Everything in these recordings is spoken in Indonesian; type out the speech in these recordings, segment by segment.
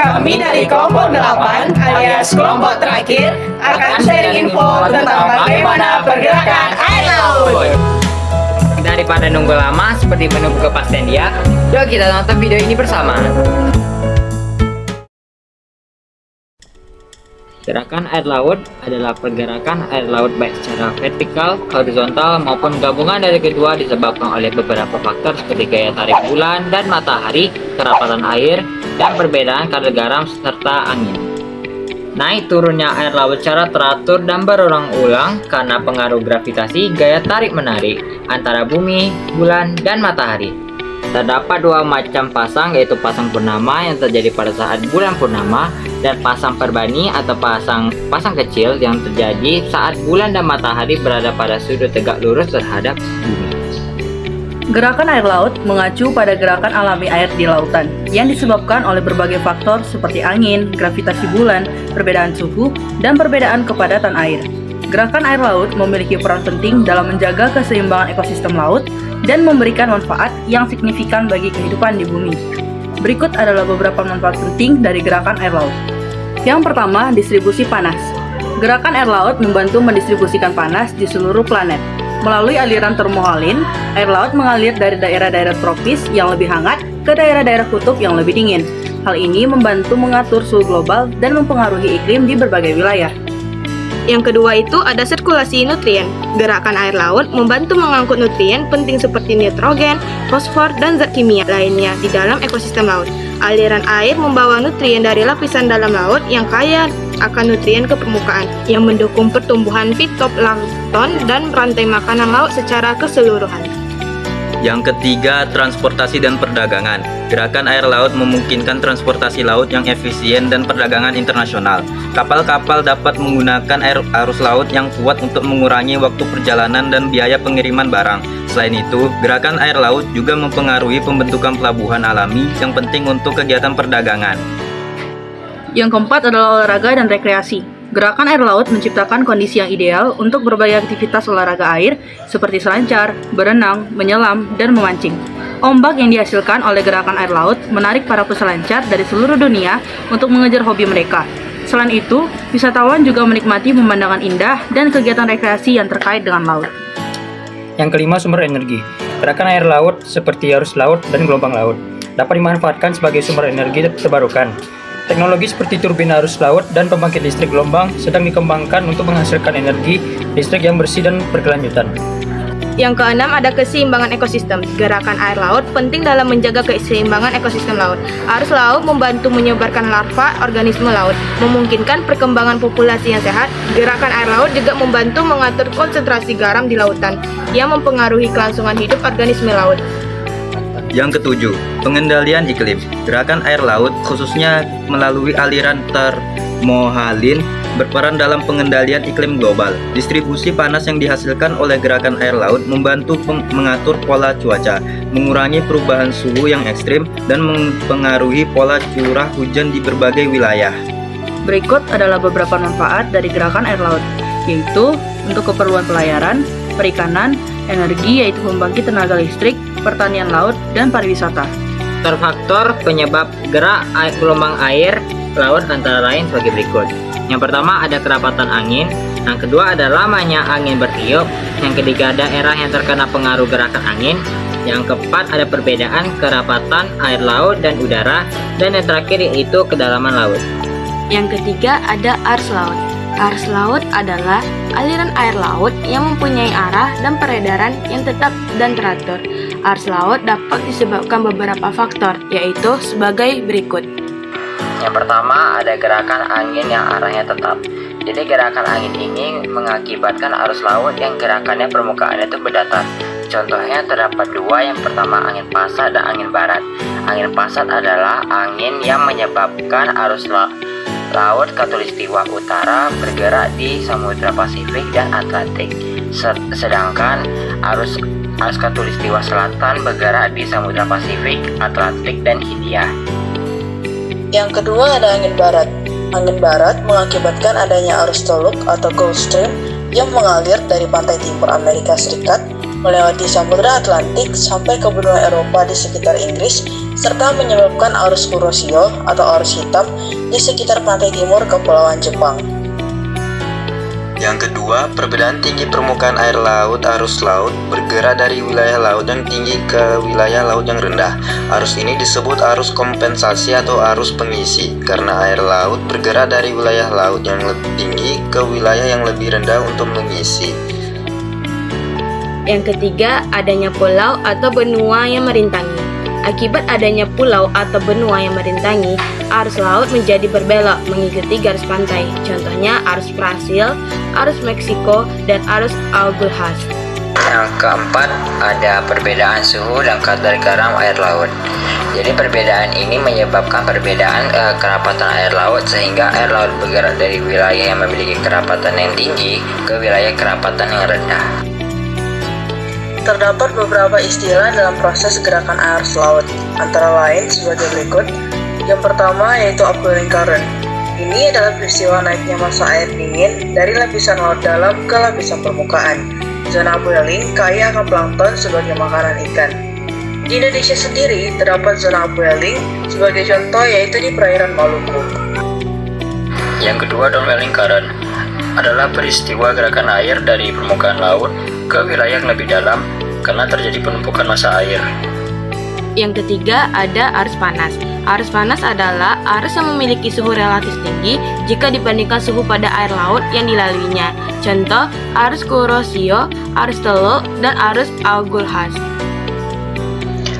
Kami dari kelompok 8 alias kelompok terakhir akan sharing info tentang bagaimana pergerakan air laut. Daripada nunggu lama seperti menunggu kepastian dia, yuk kita nonton video ini bersama. Gerakan air laut adalah pergerakan air laut baik secara vertikal, horizontal maupun gabungan dari kedua disebabkan oleh beberapa faktor seperti gaya tarik bulan dan matahari, kerapatan air, dan perbedaan kadar garam serta angin. Naik turunnya air laut secara teratur dan berulang-ulang karena pengaruh gravitasi gaya tarik-menarik antara bumi, bulan, dan matahari. Terdapat dua macam pasang, yaitu pasang purnama yang terjadi pada saat bulan purnama dan pasang perbani atau pasang kecil yang terjadi saat bulan dan matahari berada pada sudut tegak lurus terhadap bumi. Gerakan air laut mengacu pada gerakan alami air di lautan yang disebabkan oleh berbagai faktor seperti angin, gravitasi bulan, perbedaan suhu, dan perbedaan kepadatan air. Gerakan air laut memiliki peran penting dalam menjaga keseimbangan ekosistem laut dan memberikan manfaat yang signifikan bagi kehidupan di bumi. Berikut adalah beberapa manfaat penting dari gerakan air laut. Yang pertama, distribusi panas. Gerakan air laut membantu mendistribusikan panas di seluruh planet. Melalui aliran termohaline, air laut mengalir dari daerah-daerah tropis yang lebih hangat ke daerah-daerah kutub yang lebih dingin. Hal ini membantu mengatur suhu global dan mempengaruhi iklim di berbagai wilayah. Yang kedua itu ada sirkulasi nutrien. Gerakan air laut membantu mengangkut nutrien penting seperti nitrogen, fosfor, dan zat kimia lainnya di dalam ekosistem laut. Aliran air membawa nutrien dari lapisan dalam laut yang kaya akan nutrien ke permukaan, yang mendukung pertumbuhan fitoplankton dan rantai makanan laut secara keseluruhan. Yang ketiga, transportasi dan perdagangan. Gerakan air laut memungkinkan transportasi laut yang efisien dan perdagangan internasional. Kapal-kapal dapat menggunakan arus laut yang kuat untuk mengurangi waktu perjalanan dan biaya pengiriman barang. Selain itu, gerakan air laut juga mempengaruhi pembentukan pelabuhan alami yang penting untuk kegiatan perdagangan. Yang keempat adalah olahraga dan rekreasi. Gerakan air laut menciptakan kondisi yang ideal untuk berbagai aktivitas olahraga air seperti selancar, berenang, menyelam, dan memancing. Ombak yang dihasilkan oleh gerakan air laut menarik para peselancar dari seluruh dunia untuk mengejar hobi mereka. Selain itu, wisatawan juga menikmati pemandangan indah dan kegiatan rekreasi yang terkait dengan laut. Yang kelima, sumber energi. Gerakan air laut seperti arus laut dan gelombang laut dapat dimanfaatkan sebagai sumber energi terbarukan. Teknologi seperti turbin arus laut dan pembangkit listrik gelombang sedang dikembangkan untuk menghasilkan energi listrik yang bersih dan berkelanjutan. Yang keenam ada keseimbangan ekosistem. Gerakan air laut penting dalam menjaga keseimbangan ekosistem laut. Arus laut membantu menyebarkan larva organisme laut, memungkinkan perkembangan populasi yang sehat. Gerakan air laut juga membantu mengatur konsentrasi garam di lautan, yang mempengaruhi kelangsungan hidup organisme laut. Yang ketujuh, pengendalian iklim. Gerakan air laut, khususnya melalui aliran termohaline, berperan dalam pengendalian iklim global. Distribusi panas yang dihasilkan oleh gerakan air laut membantu mengatur pola cuaca, mengurangi perubahan suhu yang ekstrim, dan mempengaruhi pola curah hujan di berbagai wilayah. Berikut adalah beberapa manfaat dari gerakan air laut, yaitu untuk keperluan pelayaran, perikanan, energi yaitu pembangkit tenaga listrik, pertanian laut, dan pariwisata. Faktor penyebab gerak gelombang air laut antara lain sebagai berikut. Yang pertama ada kerapatan angin, yang kedua ada lamanya angin bertiup, yang ketiga daerah yang terkena pengaruh gerakan angin, yang keempat ada perbedaan kerapatan air laut dan udara, dan yang terakhir yaitu kedalaman laut. Yang ketiga ada arus laut. Arus laut adalah aliran air laut yang mempunyai arah dan peredaran yang tetap dan teratur. Arus laut dapat disebabkan beberapa faktor, yaitu sebagai berikut. Yang pertama ada gerakan angin yang arahnya tetap. Jadi gerakan angin ini mengakibatkan arus laut yang gerakannya permukaannya itu berdatar. Contohnya terdapat dua, yang pertama angin pasat dan angin barat. Angin pasat adalah angin yang menyebabkan arus laut Khatulistiwa Utara bergerak di Samudra Pasifik dan Atlantik, sedangkan arus Khatulistiwa Selatan bergerak di Samudra Pasifik, Atlantik, dan Hindia. Yang kedua ada angin barat. Angin barat mengakibatkan adanya arus teluk atau Gulf Stream yang mengalir dari pantai timur Amerika Serikat melewati Samudra Atlantik sampai ke benua Eropa di sekitar Inggris, serta menyebabkan arus Kuroshio atau arus hitam di sekitar pantai timur Kepulauan Jepang. Yang kedua, perbedaan tinggi permukaan air laut. Arus laut bergerak dari wilayah laut yang tinggi ke wilayah laut yang rendah. Arus ini disebut arus kompensasi atau arus pengisi, karena air laut bergerak dari wilayah laut yang lebih tinggi ke wilayah yang lebih rendah untuk mengisi. Yang ketiga, adanya pulau atau benua yang merintangi. Akibat adanya pulau atau benua yang merintangi, arus laut menjadi berbelok mengikuti garis pantai. Contohnya arus Brasil, arus Meksiko, dan arus Algeciras. Yang keempat, ada perbedaan suhu dan kadar garam air laut. Jadi perbedaan ini menyebabkan perbedaan kerapatan air laut, sehingga air laut bergerak dari wilayah yang memiliki kerapatan yang tinggi ke wilayah kerapatan yang rendah. Terdapat beberapa istilah dalam proses gerakan arus laut, antara lain sebagai berikut. Yang pertama yaitu upwelling current. Ini adalah peristiwa naiknya massa air dingin dari lapisan laut dalam ke lapisan permukaan. Zona upwelling kaya akan plankton sebagai makanan ikan. Di Indonesia sendiri terdapat zona upwelling, sebagai contoh yaitu di perairan Maluku. Yang kedua, downwelling current adalah peristiwa gerakan air dari permukaan laut ke wilayah yang lebih dalam karena terjadi penumpukan massa air. Yang ketiga, ada arus panas. Arus panas adalah arus yang memiliki suhu relatif tinggi jika dibandingkan suhu pada air laut yang dilaluinya. Contoh, arus Kuroshio, arus Teluk, dan arus Algeciras.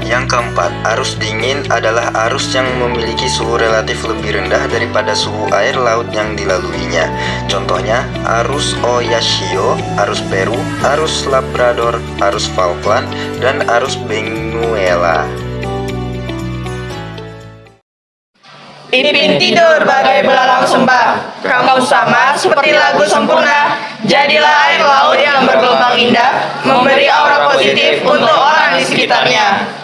Yang keempat, arus dingin adalah arus yang memiliki suhu relatif lebih rendah daripada suhu air laut yang dilaluinya. Contohnya, arus Oyashio, arus Peru, arus Labrador, arus Falkland, dan arus Benguela. Ipin tidur bagai belalang sembah, kamu sama seperti lagu sempurna. Jadilah air laut yang bergelombang indah, memberi aura positif untuk orang di sekitarnya.